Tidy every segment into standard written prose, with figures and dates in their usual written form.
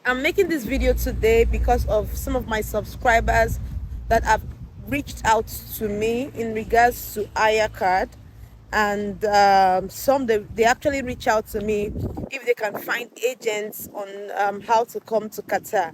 I'm making this video today because of some of my subscribers that have reached out to me in regards to hayyacard, and they actually reach out to me if they can find agents on how to come to Qatar.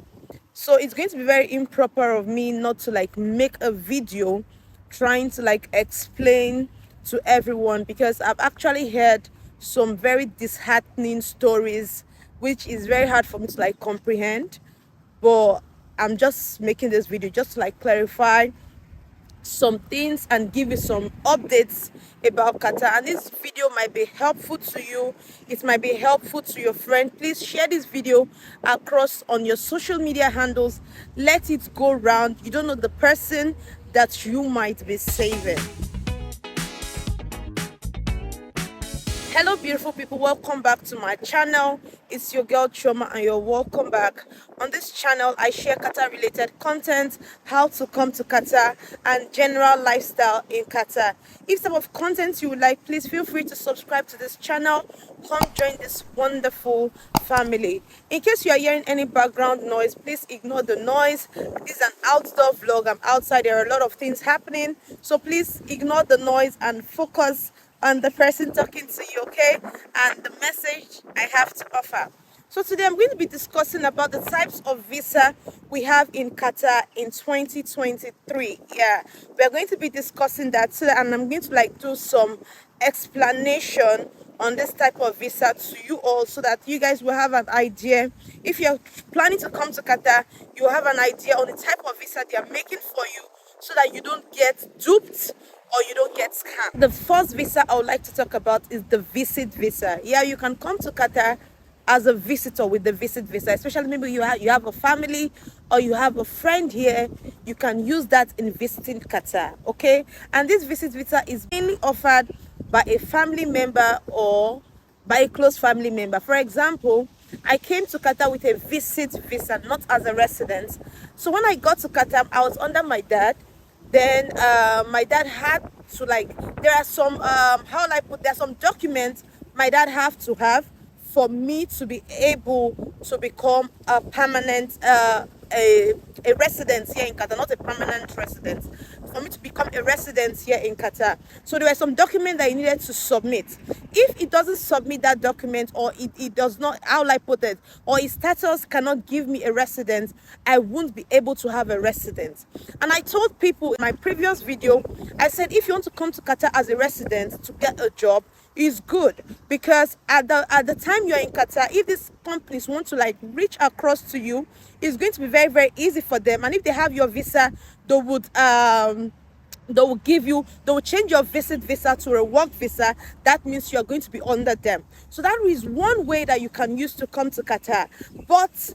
So it's going to be very improper of me not to like make a video trying to like explain to everyone, because I've actually heard some very disheartening stories which is very hard for me to like comprehend. But I'm just making this video just to like clarify some things and give you some updates about Qatar. And this video might be helpful to you, it might be helpful to your friend. Please share this video across on your social media handles. Let it go round. You don't know the person that you might be saving. Hello beautiful people, welcome back to my channel. It's your girl Shioma and you're welcome back. On this channel I share Qatar related content, how to come to Qatar, and general lifestyle in Qatar. If some of content you would like, please feel free to subscribe to this channel. Come join this wonderful family. In case you are hearing any background noise, please ignore the noise. This is an outdoor vlog. I'm outside, there are a lot of things happening, so please ignore the noise and focus on the person talking to you, okay, and the message I have to offer. So today I'm going to be discussing about the types of visa we have in Qatar in 2023. Yeah, we're going to be discussing that today, and I'm going to like do some explanation on this type of visa to you all, so that you guys will have an idea. If you're planning to come to Qatar, you will have an idea on the type of visa they are making for you, so that you don't get duped or you don't get scammed. The first visa I would like to talk about is the visit visa. Yeah, you can come to Qatar as a visitor with the visit visa, especially maybe you have a family or you have a friend here. You can use that in visiting Qatar, okay? And this visit visa is mainly offered by a family member or by a close family member. For example, I came to Qatar with a visit visa, not as a resident. So when I got to Qatar, I was under my dad. Then my dad had to like, there are some there's some documents my dad have to have for me to be able to become a permanent a resident here in Qatar, not a permanent resident, for me to become a resident here in Qatar. So there were some documents that he needed to submit. If he doesn't submit that document, or it does not, how will I put it, or his status cannot give me a resident, I won't be able to have a resident. And I told people in my previous video, I said if you want to come to Qatar as a resident to get a job, is good, because at the time you're in Qatar, if these companies want to like reach across to you, it's going to be very, very easy for them. And if they have your visa, they will change your visit visa to a work visa. That means you're going to be under them. So that is one way that you can use to come to Qatar. But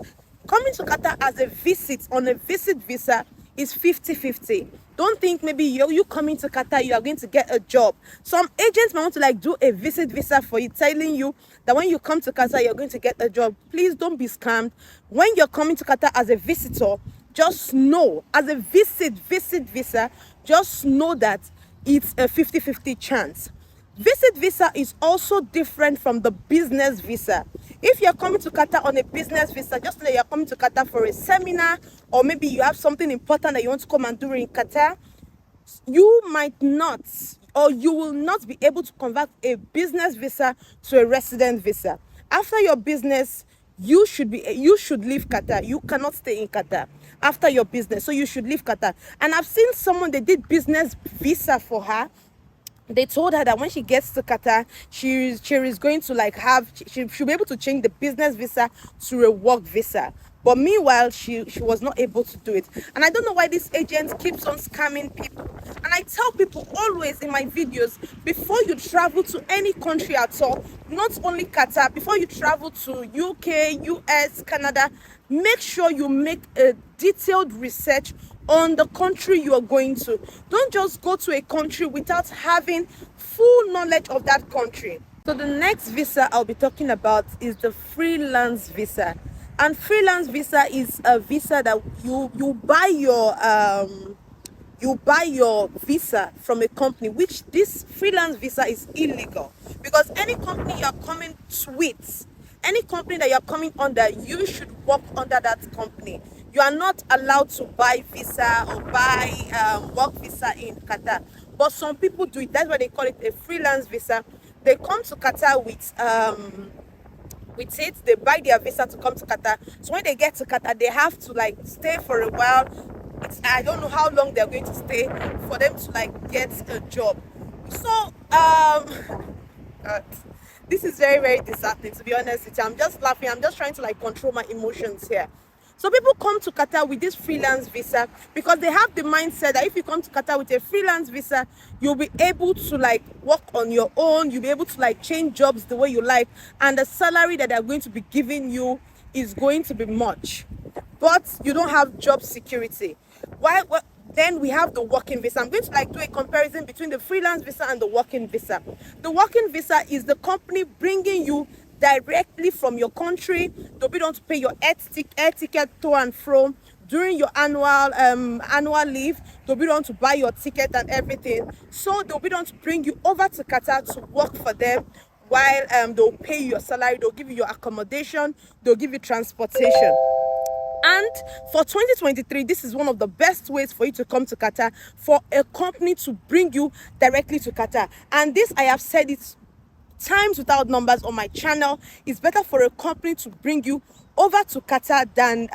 coming to Qatar as a visit on a visit visa is 50-50. Don't think maybe you coming to Qatar, you are going to get a job. Some agents might want to like do a visit visa for you, telling you that when you come to Qatar, you're going to get a job. Please don't be scammed. When you're coming to Qatar as a visitor, just know, as a visit visa, just know that it's a 50-50 chance. Visit visa is also different from the business visa. If you're coming to Qatar on a business visa, just like you're coming to Qatar for a seminar, or maybe you have something important that you want to come and do in Qatar, you might not, or you will not be able to convert a business visa to a resident visa. After your business, you should leave Qatar. You cannot stay in Qatar after your business, so you should leave Qatar. And I've seen someone, they did business visa for her. They told her that when she gets to Qatar, she is going to like she'll be able to change the business visa to a work visa. But meanwhile, she was not able to do it. And I don't know why this agent keeps on scamming people. And I tell people always in my videos, before you travel to any country at all, not only Qatar, before you travel to UK, US, Canada, make sure you make a detailed research on the country you are going to. Don't just go to a country without having full knowledge of that country. So the next visa I'll be talking about is the freelance visa. And freelance visa is a visa that you buy your visa from a company, which this freelance visa is illegal, because any company you're coming with, any company that you're coming under, you should work under that company. You are not allowed to buy visa or buy work visa in Qatar, but some people do it. That's why they call it a freelance visa. They come to Qatar with it, they buy their visa to come to Qatar. So when they get to Qatar, they have to like stay for a while. I don't know how long they're going to stay for them to like get a job. So God, this is very, very disheartening, to be honest with you. I'm just laughing. I'm just trying to like control my emotions here. So people come to Qatar with this freelance visa because they have the mindset that if you come to Qatar with a freelance visa, you'll be able to like work on your own. You'll be able to like change jobs the way you like, and the salary that they're going to be giving you is going to be much. But you don't have job security. Why? Well, then we have the working visa. I'm going to like do a comparison between the freelance visa and the working visa. The working visa is the company bringing you directly from your country. They'll be able to pay your air ticket to and from during your annual leave. They'll be able to buy your ticket and everything. So they'll be able to bring you over to Qatar to work for them, while they'll pay you your salary, they'll give you your accommodation, they'll give you transportation. And for 2023, this is one of the best ways for you to come to Qatar, for a company to bring you directly to Qatar. And this, I have said it times without numbers on my channel, it's better for a company to bring you over to Qatar than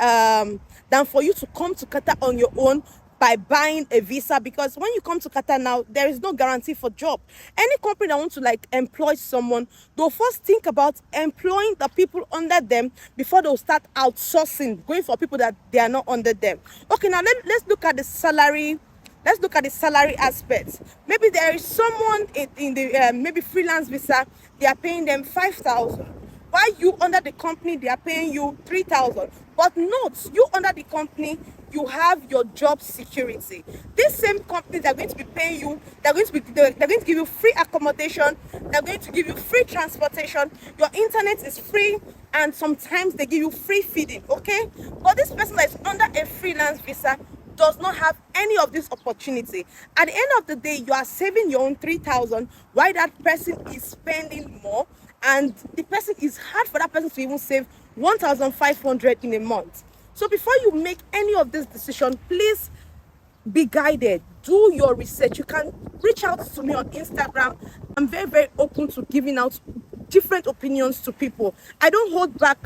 for you to come to Qatar on your own by buying a visa. Because when you come to Qatar now, there is no guarantee for job. Any company that wants to like employ someone, they'll first think about employing the people under them before they'll start outsourcing, going for people that they are not under them. Okay, now let's look at the salary. Let's look at the salary aspect. Maybe there is someone in the maybe freelance visa, they are paying them 5,000. While you under the company, they are paying you 3,000. But note, you under the company, you have your job security. This same company, they're going to be paying you, they're going to give you free accommodation, they're going to give you free transportation, your internet is free, and sometimes they give you free feeding, okay? But this person that is under a freelance visa does not have any of this opportunity. At the end of the day, you are saving your own 3,000, while that person is spending more, and the person is hard for that person to even save 1,500 in a month. So before you make any of this decision, please be guided. Do your research. You can reach out to me on Instagram. I'm very, very open to giving out different opinions to people. I don't hold back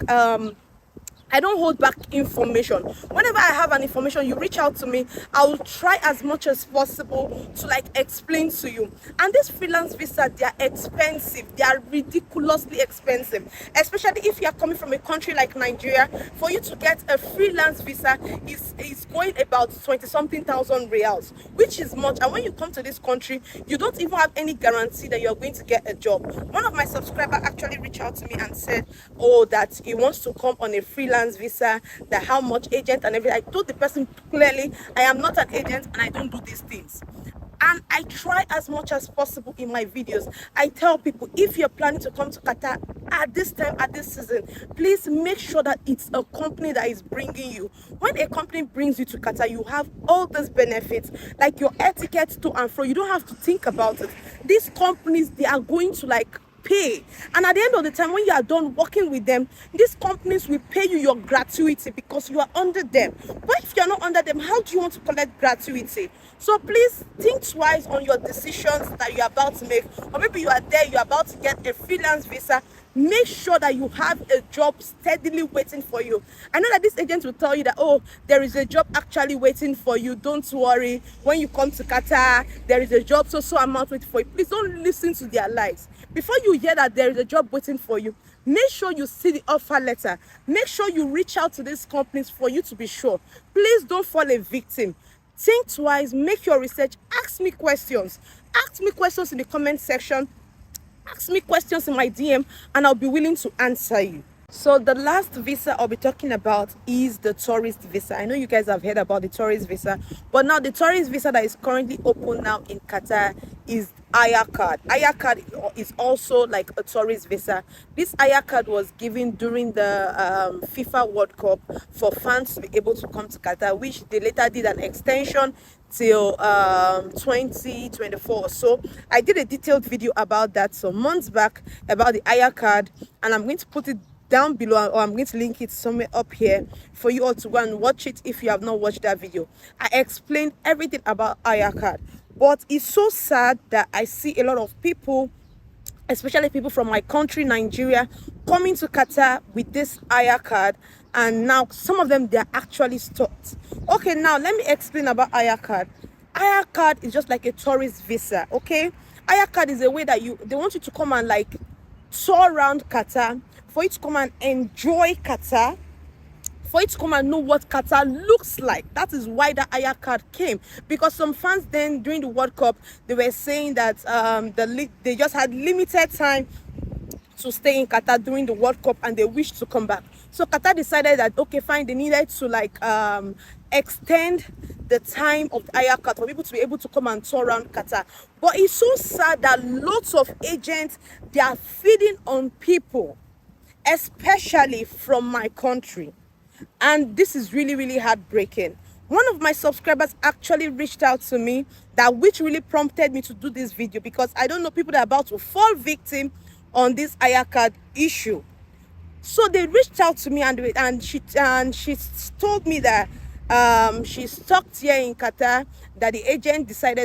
information. Whenever I have an information, you reach out to me, I will try as much as possible to like explain to you. And this freelance visa, they are expensive. They are ridiculously expensive, especially if you are coming from a country like Nigeria. For you to get a freelance visa is going about 20-something thousand reals, which is much. And when you come to this country, you don't even have any guarantee that you're going to get a job. One of my subscribers actually reached out to me and said, oh, that he wants to come on a freelance visa, that how much agent and everything. I told the person clearly, I am not an agent and I don't do these things. And I try as much as possible in my videos. I tell people, if you're planning to come to Qatar at this time, at this season, please make sure that it's a company that is bringing you. When a company brings you to Qatar, you have all these benefits, like your air tickets to and fro. You don't have to think about it. These companies, they are going to like pay, and at the end of the time, when you are done working with them, these companies will pay you your gratuity because you are under them. But if you are not under them, how do you want to collect gratuity? So please think twice on your decisions that you are about to make. Or maybe you are there, you are about to get a freelance visa. Make sure that you have a job steadily waiting for you. I know that this agent will tell you that, oh, there is a job actually waiting for you. Don't worry. When you come to Qatar, there is a job so amount waiting for you. Please don't listen to their lies. Before you hear that there is a job waiting for you, make sure you see the offer letter. Make sure you reach out to these companies for you to be sure. Please don't fall a victim. Think twice, make your research, ask me questions. Ask me questions in the comment section. Ask me questions in my DM and I'll be willing to answer you. So the last visa I'll be talking about is the tourist visa. I know you guys have heard about the tourist visa, but now the tourist visa that is currently open now in Qatar is hayyacard. Hayyacard is also like a tourist visa. This hayyacard was given during the FIFA World Cup for fans to be able to come to Qatar, which they later did an extension till 2024. So I did a detailed video about that some months back about the hayyacard, and I'm going to put it down below, or I'm going to link it somewhere up here for you all to go and watch it if you have not watched that video. I explained everything about hayyacard, but it's so sad that I see a lot of people, especially people from my country, Nigeria, coming to Qatar with this hayyacard, and now some of them, they're actually stopped. Okay, now let me explain about hayyacard. Hayyacard is just like a tourist visa. Okay, hayyacard is a way that they want you to come and like tour around Qatar, for you to come and enjoy Qatar, for you to come and know what Qatar looks like. That is why the hayyacard came, because some fans then during the World Cup, they were saying that they just had limited time to stay in Qatar during the World Cup and they wished to come back. So Qatar decided that, okay, fine, they needed to like extend the time of the hayyacard for people to be able to come and tour around Qatar. But it's so sad that lots of agents, they are feeding on people, especially from my country. And this is really, really heartbreaking. One of my subscribers actually reached out to me, which really prompted me to do this video, because I don't know, people that are about to fall victim on this hayyacard issue. So they reached out to me and she told me that she's stuck here in Qatar, that the agent said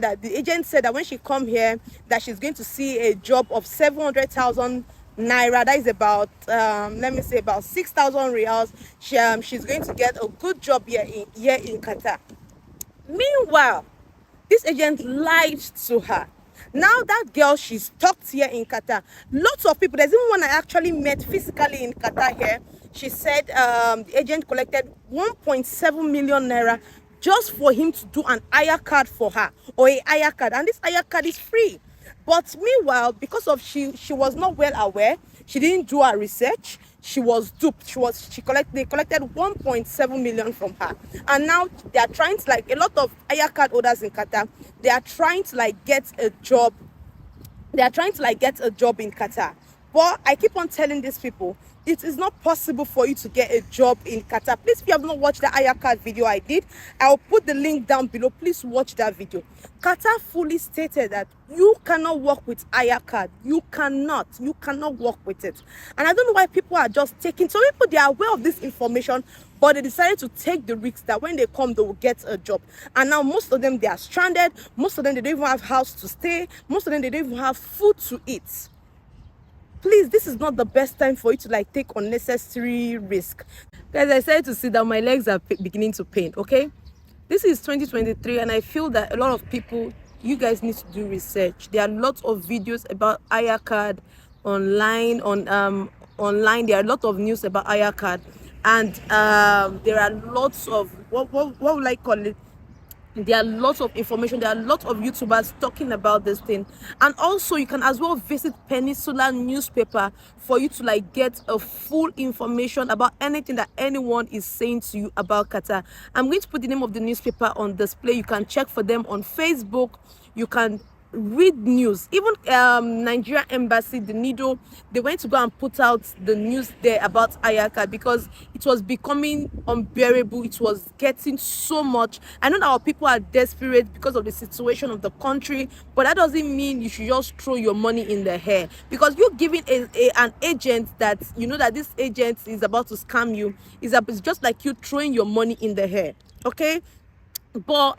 that when she come here, that she's going to see a job of 700,000 naira. That is about let me say about 6,000 reals. She's going to get a good job here in Qatar. Meanwhile, this agent lied to her. Now that girl, she's stuck here in Qatar. Lots of people, there's even one I actually met physically in Qatar here. She said the agent collected 1.7 million naira just for him to do an hayyacard for her, or a hayyacard, and this hayyacard is free. But meanwhile, because of she was not well aware, she didn't do her research, she was duped. They collected 1.7 million from her, and now they are trying to, like a lot of hayyacard holders in Qatar, they are trying to like get a job. They are trying to like get a job in Qatar. But I keep on telling these people, it is not possible for you to get a job in Qatar. Please, if you have not watched the hayyacard video I did, I'll put the link down below. Please watch that video. Qatar fully stated that you cannot work with hayyacard. You cannot work with it. And I don't know why people are just taking, some people, they are aware of this information, but they decided to take the risk that when they come, they will get a job. And now most of them, they are stranded. Most of them, they don't even have house to stay. Most of them, they don't even have food to eat. Please, this is not the best time for you to like take unnecessary risk. Guys, I started to see that my legs are beginning to pain. Okay, this is 2023, and I feel that a lot of people, you guys need to do research. There are lots of videos about hayyacard online. Online there are a lot of news about hayyacard, and there are lots of what would I call it? There are lots of information, there are lots of YouTubers talking about this thing. And also you can as well visit Peninsula newspaper for you to like get a full information about anything that anyone is saying to you about Qatar. I'm going to put the name of the newspaper on display. You can check for them on Facebook. You can read news. Even Nigeria embassy, the Nido, they went to go and put out the news there about hayyacard, because it was becoming unbearable. It was getting so much. I know that our people are desperate because of the situation of the country, but that doesn't mean you should just throw your money in the air, because you're giving an agent that you know that this agent is about to scam you. It's just like you throwing your money in the air. Okay, but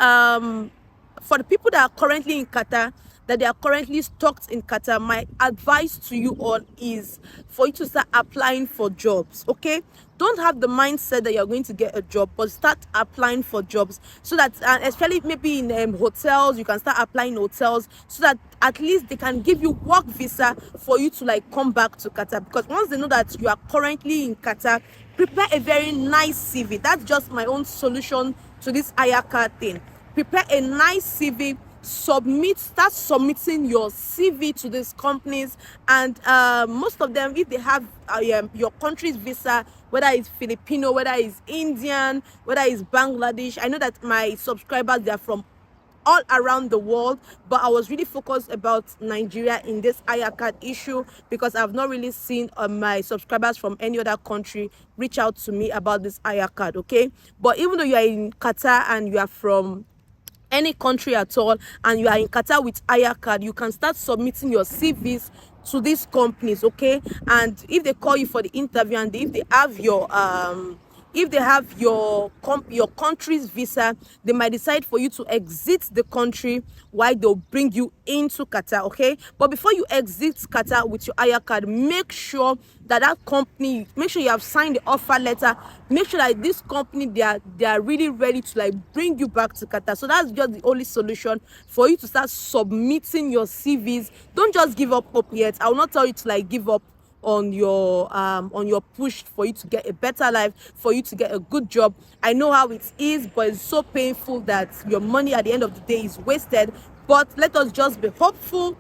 for the people that are currently in Qatar, that they are currently stuck in Qatar, my advice to you all is for you to start applying for jobs. Okay, don't have the mindset that you're going to get a job, but start applying for jobs, so that especially maybe in hotels, you can start applying hotels, so that at least they can give you work visa for you to like come back to Qatar. Because once they know that you are currently in Qatar, prepare a very nice CV. That's just my own solution to this hayyacard thing. Prepare a nice CV, start submitting your CV to these companies, and most of them, if they have your country's visa, whether it's Filipino, whether it's Indian, whether it's Bangladesh. I know that my subscribers, they are from all around the world, but I was really focused about Nigeria in this hayyacard issue, because I've not really seen my subscribers from any other country reach out to me about this hayyacard. Okay, but even though you are in Qatar and you are from any country at all, and you are in Qatar with hayyacard, you can start submitting your CVs to these companies, okay? And if they call you for the interview, and if they have your country's visa, they might decide for you to exit the country while they'll bring you into Qatar, okay? But before you exit Qatar with your hayyacard, make sure that company, make sure you have signed the offer letter. Make sure that this company, they are really ready to like bring you back to Qatar. So that's just the only solution for you to start submitting your CVs. Don't just give up hope yet. I will not tell you to like give up on your push for you to get a better life, for you to get a good job. I know how it is, but it's so painful that your money at the end of the day is wasted. But let us just be hopeful.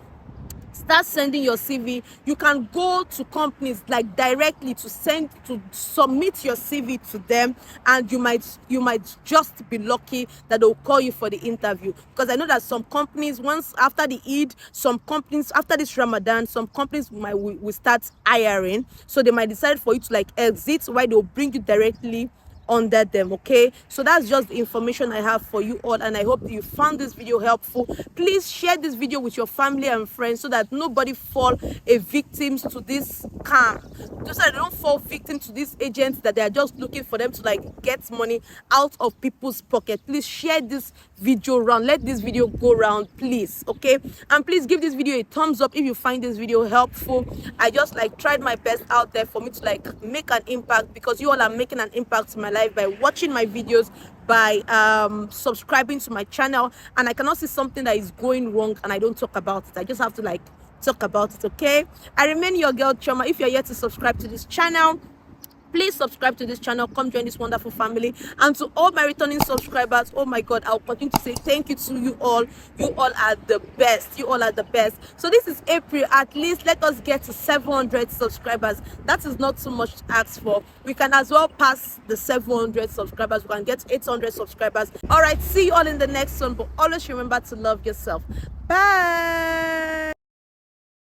Start sending your CV. You can go to companies like directly to submit your CV to them, and you might just be lucky that they'll call you for the interview. Because I know that some companies, once after the Eid, some companies after this Ramadan, some companies will start hiring, so they might decide for you to like exit while they'll bring you directly under them, okay? So that's just the information I have for you all, and I hope you found this video helpful. Please share this video with your family and friends so that nobody fall a victim to this scam, just so they don't fall victim to these agents that they are just looking for them to like get money out of people's pocket. Please share this video around, let this video go around, please, okay? And please give this video a thumbs up if you find this video helpful. I just like tried my best out there for me to like make an impact, because you all are making an impact in my life by watching my videos, by subscribing to my channel. And I cannot see something that is going wrong and I don't talk about it. I just have to like talk about it, okay? I remain your girl Shioma. If you're yet to subscribe to this channel, please subscribe to this channel. Come join this wonderful family. And to all my returning subscribers, oh my god, I'll continue to say thank you to you all. You all are the best. You all are the best. So this is April. At least let us get to 700 subscribers. That is not too much to ask for. We can as well pass the 700 subscribers. We can get 800 subscribers. All right, see you all in the next one, but always remember to love yourself. Bye.